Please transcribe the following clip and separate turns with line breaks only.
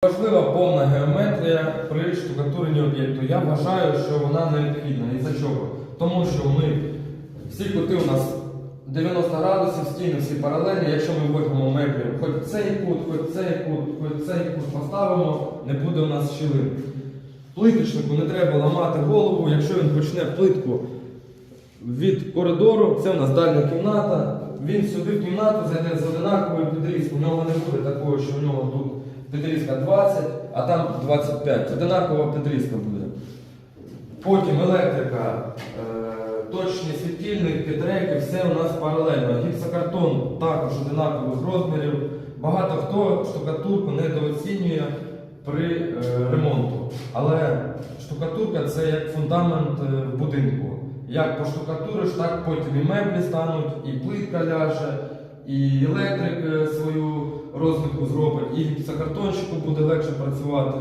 Важлива повна геометрія при штукатуренні об'єкту. Я вважаю, що вона необхідна. І за чого? Тому що ми всі кути у нас 90 градусів, стіни всі паралельні. Якщо ми вводимо меблі, хоч цей кут, хоч цей кут, хоч цей кут поставимо, не буде у нас щілин. Плиточнику не треба ламати голову, якщо він почне плитку від коридору, це у нас дальня кімната, він сюди в кімнату зайде з одинаковою підрізкою. У нього не буде такого, що у нього тут підрізка 20, а там 25. Одинакова підрізка буде. Потім електрика, точні світильники, треки, все у нас паралельно. Гіпсокартон також одинакових розмірів. Багато хто штукатурку недооцінює при ремонту. Але штукатурка це як фундамент в будинку. Як поштукатуриш, так потім і меблі стануть, і плитка ляже, і електрик свою розмітку зробить, і гіпсокартонщику буде легше працювати.